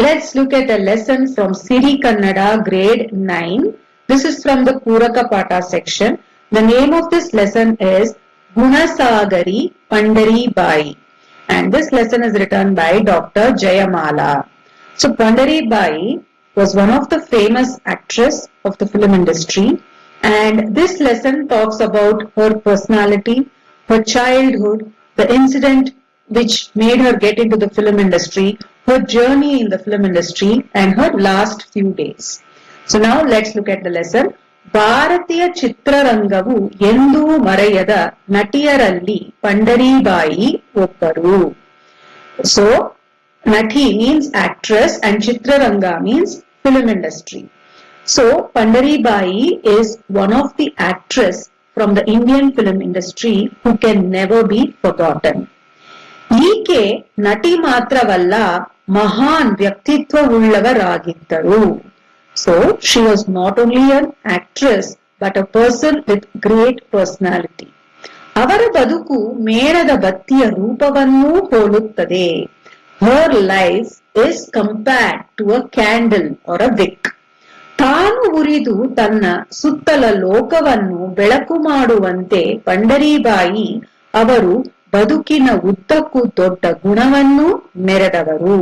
Let's look at a lesson from Siri Kannada grade 9. This is from the Puraka Pata section. The name of this lesson is Gunasagari Pandari Bai, and this lesson is written by Dr. Jayamala. So Pandari Bai was one of the famous actress of the film industry, and this lesson talks about her personality, her childhood, the incident which made her get into the film industry, her journey in the film industry, and her last few days. So now let's look at the lesson. ಭಾರತೀಯ ಚಿತ್ರರಂಗವು ಎಂದೂ ಮರೆಯದ ನಟಿಯರಲ್ಲಿ ಪಂಡರೀಬಾಯಿ ಒಬ್ಬರು. So Nati means actress and Chitraranga means film industry. So Pandaribai is one of the actress from the Indian film industry who can never be forgotten. ಈಕೆ ನಟಿ ಮಾತ್ರವಲ್ಲ, ಮಹಾನ್ ವ್ಯಕ್ತಿತ್ವವುಳ್ಳವರಾಗಿದ್ದರು. So she was not only an actress but a person with great personality. ಅವರ ಬದುಕು ಮೇಣದ ಬತ್ತಿಯ ರೂಪವನ್ನೂ ಹೋಲುತ್ತದೆ. Her life is compared to a candle or a wick. ತಾನು ಉರಿದು ತನ್ನ ಸುತ್ತಲ ಲೋಕವನ್ನು ಬೆಳಕು ಮಾಡುವಂತೆ ಪಂಡರೀಬಾಯಿ ಅವರು ಬದುಕಿನ ಉದ್ದಕ್ಕೂ ದೊಡ್ಡ ಗುಣವನ್ನು ಮೆರೆದವರು.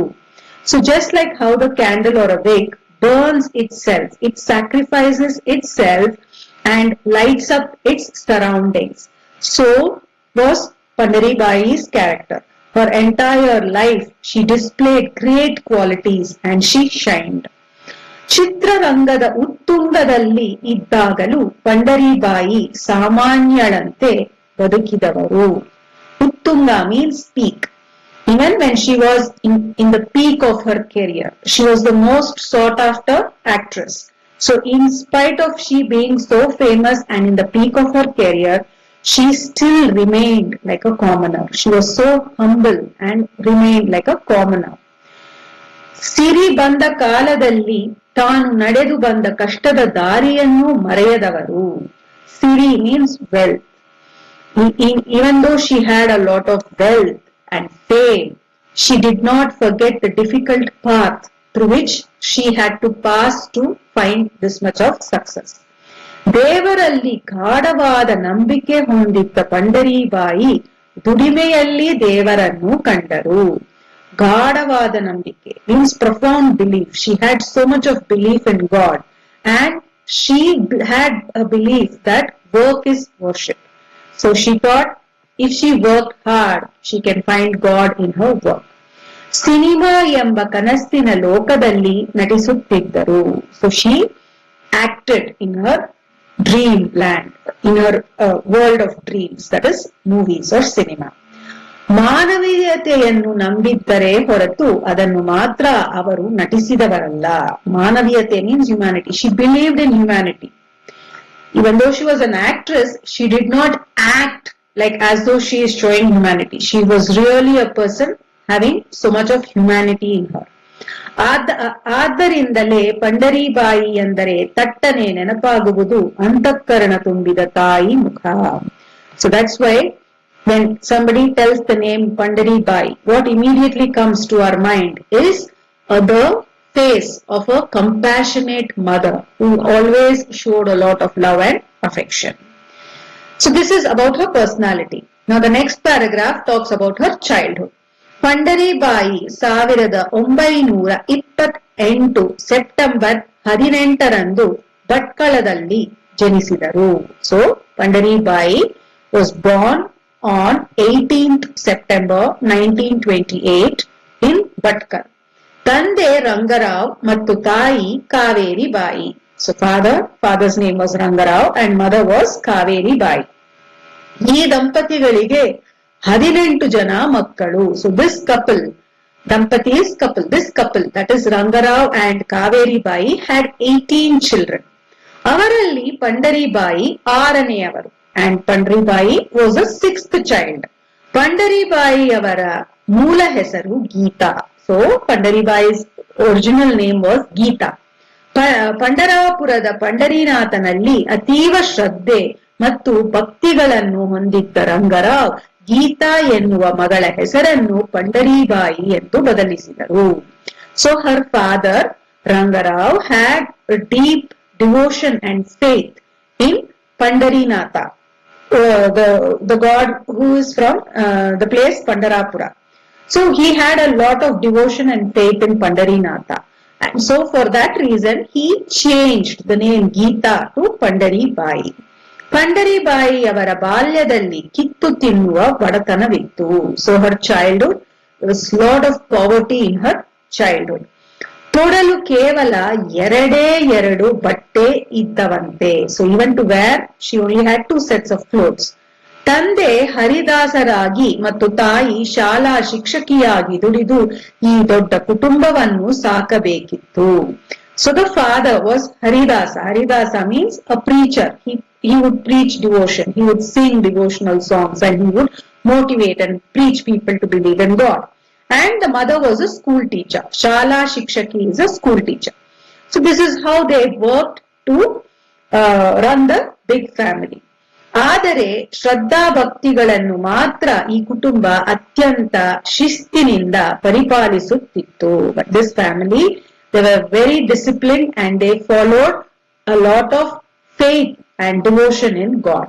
So just like how the candle or a wick burns itself, it sacrifices itself and lights up its surroundings, so was Pandaribai's character. Her entire life she displayed great qualities and she shined. ಚಿತ್ರರಂಗದ ಉತ್ತುಂಗದಲ್ಲಿ ಇದ್ದಾಗಲೂ Pandari Bai ಸಾಮಾನ್ಯಳಂತೆ ಬದುಕಿದವರು. Uttunga means peak. Even when she was in the peak of her career, she was the most sought after actress. So in spite of she being so famous and in the peak of her career, she still remained like a commoner. She was so humble and remained like a commoner. ಸಿರಿ ಬಂದ ಕಾಲದಲ್ಲಿ ತಾನು ನಡೆದು ಬಂದ ಕಷ್ಟದ ದಾರಿಯನ್ನು ಮರೆಯದವರು. ಸಿರಿ means wealth. Even though she had a lot of wealth and fame, she did not forget the difficult path through which she had to pass to find this much of success. ದೇವರಲ್ಲಿ ಗಾಢವಾದ ನಂಬಿಕೆ ಹೊಂದಿದ್ದ ಪಂಡರೀಬಾಯಿ ದುಡಿಮೆಯಲ್ಲಿ ದೇವರನ್ನು ಕಂಡರು. ಗಾಢವಾದ ನಂಬಿಕೆ means profound belief. She had so much of belief in God, and she had a belief that work is worship. So she thought if she worked hard, she can find God in her work. Cinema ಎಂಬ ಕನಸಿನ ಲೋಕದಲ್ಲಿ ನಟಿಸುತ್ತಿದ್ದರು. So she acted in her dream land, in her world of dreams, that is movies or cinema. ಮಾನವೀಯತೆಯನ್ನು ನಂಬಿದ್ದರೆ ಹೊರತು ಅದನ್ನು ಮಾತ್ರ ಅವರು ನಟಿಸಿದವರಲ್ಲ. ಮಾನವೀಯತೆ means humanity. She believed in humanity. Even though she was an actress, she did not act like as though she is showing humanity. She was really a person having so much of humanity in her. ಆದ್ದರಿಂದಲೇ ಪಂಡರೀಬಾಯಿ ಎಂದರೆ ತಟ್ಟನೆ ನೆನಪಾಗುವುದು ಅಂತಃಕರಣ ತುಂಬಿದ ತಾಯಿ ಮುಖ. So that's why when somebody tells the name Pandaribai, what immediately comes to our mind is the face of a compassionate mother who always showed a lot of love and affection. So this is about her personality. Now the next paragraph talks about her childhood. Pandaribai 1928 September 18ರಂದು ಭಟ್ಕಳದಲ್ಲಿ ಜನಿಸಿದರು. So Pandaribai was born on 18th September 1928 in Bhatkal. ತಂದೆ ರಂಗರಾವ್ ಮತ್ತು ತಾಯಿ ಕಾವೇರಿ ಬಾಯಿ. So father's name was Rangarao and mother was Kaveri Bai. ಈ ದಂಪತಿಗಳಿಗೆ 18 ಜನ ಮಕ್ಕಳು. So this couple that is Rangarao and Kaveri Bai had 18 children. ಅವರಲ್ಲಿ Pandari Bai 6ನೇಯವರು and Pandaribai was the 6th child. Pandaribai ಅವರ ಮೂಲ ಹೆಸರು Geetha. So Pandaribai's original name was Geeta. ಪಂಡರಾಪುರದ ಪಂಡರೀನಾಥನಲ್ಲಿ ಅತೀವ ಶ್ರದ್ಧೆ ಮತ್ತು ಭಕ್ತಿಗಳನ್ನು ಹೊಂದಿದ್ದ ರಂಗರಾವ್ ಗೀತಾ ಎನ್ನುವ ಮಗಳ ಹೆಸರನ್ನು ಪಂಡರೀಬಾಯಿ ಎಂದು ಬದಲಿಸಿದರು. So her father, Rangarao, had a deep devotion and faith in Pandarinatha, the god who is from the place Pandarapura. So he had a lot of devotion and faith in Pandarinatha. And so for that reason, he changed the name Geeta to Pandaribai. Pandaribai ಅವರ ಬಾಲ್ಯದಲ್ಲಿ ಕಿತ್ತು ತಿನ್ನುವ ಬಡತನವಿತ್ತು. So her childhood, there was lot of poverty in her childhood. ತೊಡಲು ಕೇವಲ ಎರಡು ಬಟ್ಟೆ ಇದ್ದವಂತೆ. So even to wear, she only had 2 sets of clothes. ತಂದೆ ಹರಿದಾಸರಾಗಿ ಮತ್ತು ತಾಯಿ ಶಾಲಾ ಶಿಕ್ಷಕಿಯಾಗಿ ದುಡಿದು ಈ ದೊಡ್ಡ ಕುಟುಂಬವನ್ನು ಸಾಕಬೇಕಿತ್ತು. So the father was Haridasa. Haridasa means a preacher. He would preach devotion. He would sing devotional songs and he would motivate and preach people to believe in God. And the mother was a school teacher. Shala Shikshaki is a school teacher. So this is how they worked to run the big family. ಆದರೆ ಶ್ರದ್ಧಾ ಭಕ್ತಿಗಳನ್ನು ಮಾತ್ರ ಈ ಕುಟುಂಬ ಅತ್ಯಂತ ಶಿಸ್ತಿನಿಂದ ಪರಿಪಾಲಿಸುತ್ತಿತ್ತು. But this family, they were very disciplined and they followed a lot of faith and devotion in God.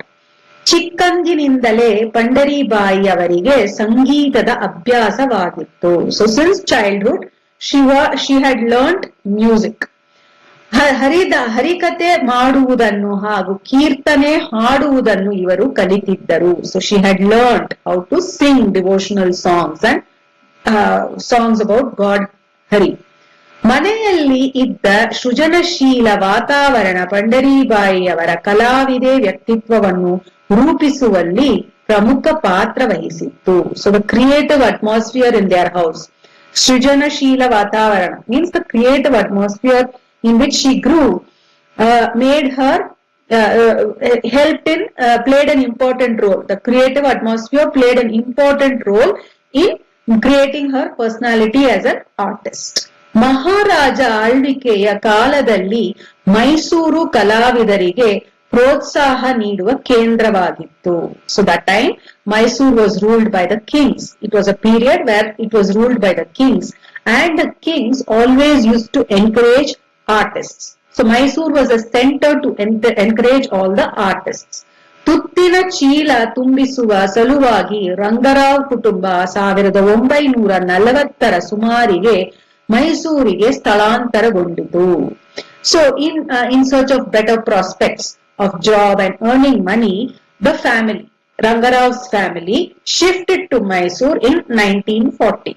ಚಿಕ್ಕಂದಿನಿಂದಲೇ ಪಂಡರಿಬಾಯಿ ಅವರಿಗೆ ಸಂಗೀತದ ಅಭ್ಯಾಸವಾಗಿತ್ತು. So since childhood, she had learned music. ಹರಿಕತೆ ಮಾಡುವುದನ್ನು ಹಾಗೂ ಕೀರ್ತನೆ ಹಾಡುವುದನ್ನು ಇವರು ಕಲಿತಿದ್ದರು. So she had learned how to sing devotional songs and songs about God Hari. ಮನೆಯಲ್ಲಿ ಇದ್ದ ಸೃಜನಶೀಲ ವಾತಾವರಣ ಪಂಡರಿಬಾಯಿ ಅವರ ಕಲಾವಿದೆ ವ್ಯಕ್ತಿತ್ವವನ್ನು ರೂಪಿಸುವಲ್ಲಿ ಪ್ರಮುಖ ಪಾತ್ರ ವಹಿಸಿತ್ತು. So the creative atmosphere in their house, ಸೃಜನಶೀಲ ವಾತಾವರಣ means the creative atmosphere in which she grew made her helped in played an important role. The creative atmosphere played an important role in creating her personality as an artist. ಮಹಾರಾಜ ಆಳ್ವಿಕೆಯ ಕಾಲದಲ್ಲಿ ಮೈಸೂರು ಕಲಾವಿದರಿಗೆ ಪ್ರೋತ್ಸಾಹ ನೀಡುವ ಕೇಂದ್ರವಾಗಿತ್ತು. So that time Mysore was ruled by the kings. It was a period where it was ruled by the kings and the kings always used to encourage artists. So Mysore was a center to encourage all the artists. ತುತ್ತಿನ ಚೀಲ ತುಂಬಿಸುವ ಸಲುವಾಗಿ ರಂಗರಾವ್ ಕುಟುಂಬ 1940ರ ಸುಮಾರಿಗೆ ಮೈಸೂರಿಗೆ ಸ್ಥಳಾಂತರಗೊಂಡಿತು. So in search of better prospects of job and earning money, the family, Rangarav's family, shifted to Mysore in 1940.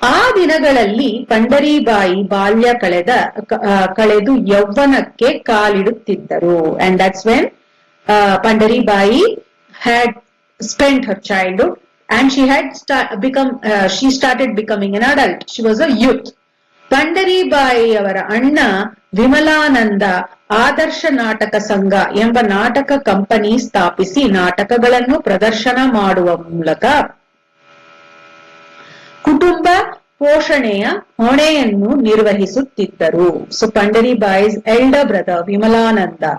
ಆ ದಿನಗಳಲ್ಲಿ ಪಂಡರಿಬಾಯಿ ಬಾಲ್ಯ ಕಳೆದು ಯೌವನಕ್ಕೆ ಕಾಲಿಡುತ್ತಿದ್ದರು. And that's when Pandaribai had spent her childhood and she had she started becoming an adult. She was a youth. Pandaribai ಅವರ ಅಣ್ಣ ವಿಮಲಾನಂದ ಆದರ್ಶ ನಾಟಕ ಸಂಘ ಎಂಬ ನಾಟಕ ಕಂಪನಿ ಸ್ಥಾಪಿಸಿ ನಾಟಕಗಳನ್ನು ಪ್ರದರ್ಶನ ಮಾಡುವ ಮೂಲಕ ಕುಟುಂಬ ಪೋಷಣೆಯ ಹೊಣೆಯನ್ನು ನಿರ್ವಹಿಸುತ್ತಿದ್ದರು. So Pandaribai's elder brother Vimalananda,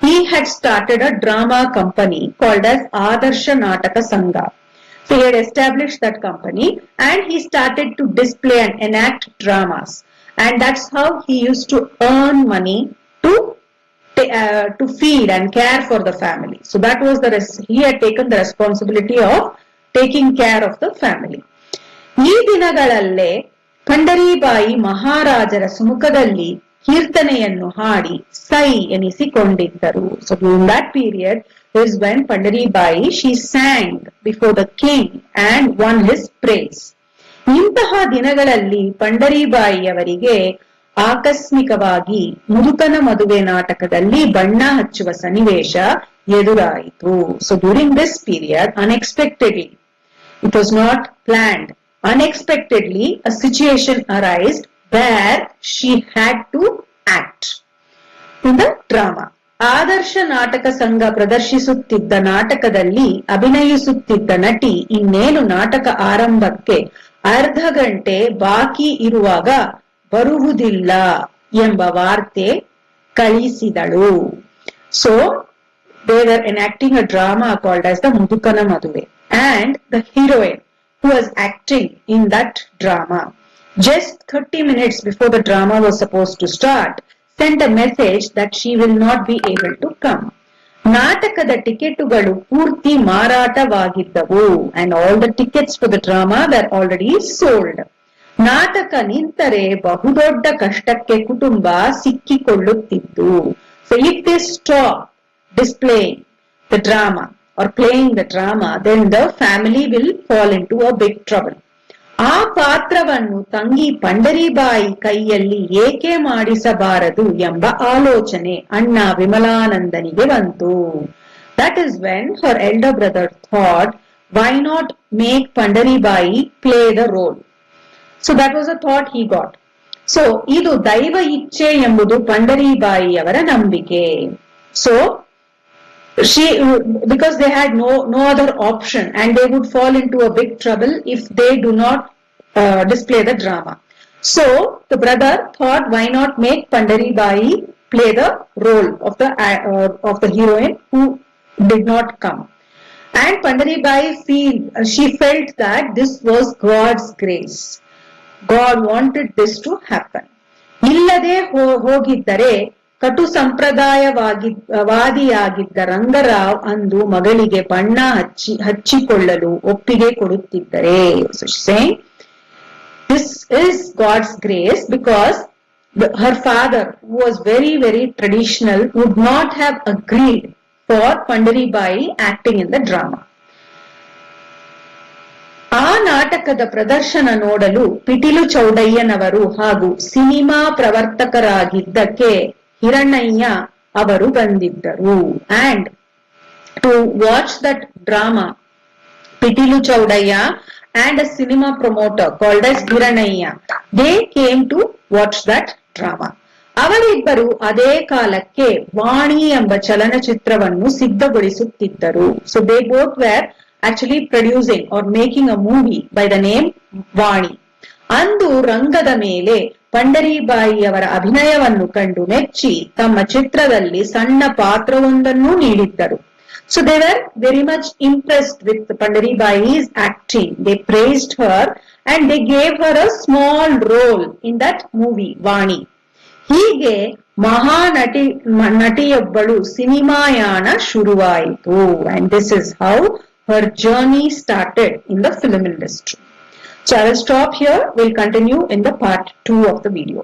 he had started a drama company called as Adarsha Nataka Sangha. So he had established that company and he started to display and enact dramas. And that's how he used to earn money to feed and care for the family. So that was he had taken the responsibility of taking care of the family. ಈ ದಿನಗಳಲ್ಲೇ ಪಂಡರಿಬಾಯಿ ಮಹಾರಾಜರ ಸುಮುಖದಲ್ಲಿ ಕೀರ್ತನೆಯನ್ನು ಹಾಡಿ ಸೈ ಎನಿಸಿಕೊಂಡಿದ್ದರು. So during that period is when Pandaribai, she sang before the king and won his praise. ಇಂತಹ ದಿನಗಳಲ್ಲಿ ಪಂಡರಿಬಾಯಿ ಅವರಿಗೆ ಆಕಸ್ಮಿಕವಾಗಿ ಮುದುಕನ ಮದುವೆ ನಾಟಕದಲ್ಲಿ ಬಣ್ಣ ಹಚ್ಚುವ ಸನ್ನಿವೇಶ ಎದುರಾಯಿತು. So during this period, unexpectedly, it was not planned, unexpectedly a situation arose where she had to act in the drama. ಆದರ್ಶ ನಾಟಕ ಸಂಘ ಪ್ರದರ್ಶಿಸುತ್ತಿದ್ದ ನಾಟಕದಲ್ಲಿ ಅಭಿನಯಿಸುತ್ತಿದ್ದ ನಟಿ ಇನ್ನೇನು ನಾಟಕ ಆರಂಭಕ್ಕೆ ಅರ್ಧ ಗಂಟೆ ಬಾಕಿ ಇರುವಾಗ ಬರುವುದಿಲ್ಲ ಎಂಬ ವಾರ್ತೆ ಕಳಿಸಿದಳು. So they were enacting a drama called as the Mudukana Maduve, and the heroine who was acting in that drama, just 30 minutes before the drama was supposed to start, sent a message that she will not be able to come. ನಾಟಕದ ಟಿಕೆಟುಗಳು ಪೂರ್ತಿ ಮಾರಾಟವಾಗಿದ್ದವು and all the tickets for the drama were already sold. ನಾಟಕ ನಿಂತರೆ ಬಹುದೊಡ್ಡ ಕಷ್ಟಕ್ಕೆ ಕುಟುಂಬ ಸಿಕ್ಕಿಕೊಳ್ಳುತ್ತಿತ್ತು. So if they stop displaying the drama or playing the drama, then the family will fall into a big trouble. ಆ ಪಾತ್ರವನ್ನು ತಂಗಿ ಪಂಡರಿಬಾಯಿ ಕೈಯಲ್ಲಿ ಏಕೆ ಮಾಡಿಸಬಾರದು ಎಂಬ ಆಲೋಚನೆ ಅಣ್ಣ ವಿಮಲಾನಂದನಿಗೆ ಬಂತು. That is when her elder brother thought, why not make Pandaribai play the role? So that was a thought he got. So ಇದು ದೈವ ಇಚ್ಛೆ ಎಂಬುದು ಪಂಡರಿಬಾಯಿ ಅವರ ನಂಬಿಕೆ. So because they had no other option and they would fall into a big trouble if they do not display the drama. So the brother thought, why not make Pandaribai play the role of the heroine who did not come. And Pandaribai she felt that this was God's grace. God wanted this to happen. ಇಲ್ಲದೆ ಹೋಗಿದ್ದರೆ ಕಟು ಸಂಪ್ರದಾಯವಾದಿಯಾಗಿದ್ದ ರಂಗರಾವ್ ಅಂದು ಮಗಳಿಗೆ ಬಣ್ಣ ಹಚ್ಚಿಕೊಳ್ಳಲು ಒಪ್ಪಿಗೆ ಕೊಡುತ್ತಿದ್ದರೆ. So she's saying, this is God's grace because her father, who was very, very traditional, would not have agreed for Pandaribai acting in the drama. ಆ ನಾಟಕದ ಪ್ರದರ್ಶನ ನೋಡಲು ಪಿಟೀಲು ಚೌಡಯ್ಯನವರು ಹಾಗೂ ಸಿನಿಮಾ ಪ್ರವರ್ತಕರಾಗಿದ್ದಕ್ಕೆ ಹಿರಣ್ಣಯ್ಯ ಅವರು ಬಂದಿದ್ದರು. And to watch that drama, ಪಿಟೀಲು Chowdaiah and a cinema promoter called as Hiranayya, they came to watch that drama. ಅವರಿಬ್ಬರು ಅದೇ ಕಾಲಕ್ಕೆ ವಾಣಿ ಎಂಬ ಚಲನಚಿತ್ರವನ್ನು ಸಿದ್ಧಗೊಳಿಸುತ್ತಿದ್ದರು. So they both were actually producing or making a movie by the name Vani. ಅಂದು ರಂಗದ ಮೇಲೆ ಪಂಡರಿಬಾಯಿಯವರ ಅಭಿನಯವನ್ನು ಕಂಡು ಮೆಚ್ಚಿ ತಮ್ಮ ಚಿತ್ರದಲ್ಲಿ ಸಣ್ಣ ಪಾತ್ರವೊಂದನ್ನು ನೀಡಿದ್ದರು. So they were very much impressed with Pandaribai's acting. They praised her and they gave her a small role in that movie, Vani. ಹೀಗೆ ಮಹಾನಟಿಯೊಬ್ಬಳು ಸಿನಿಮಾಯಾನ ಶುರುವಾಯಿತು. And this is how her journey started in the film industry. So I will stop here. We'll continue in the part 2 of the video.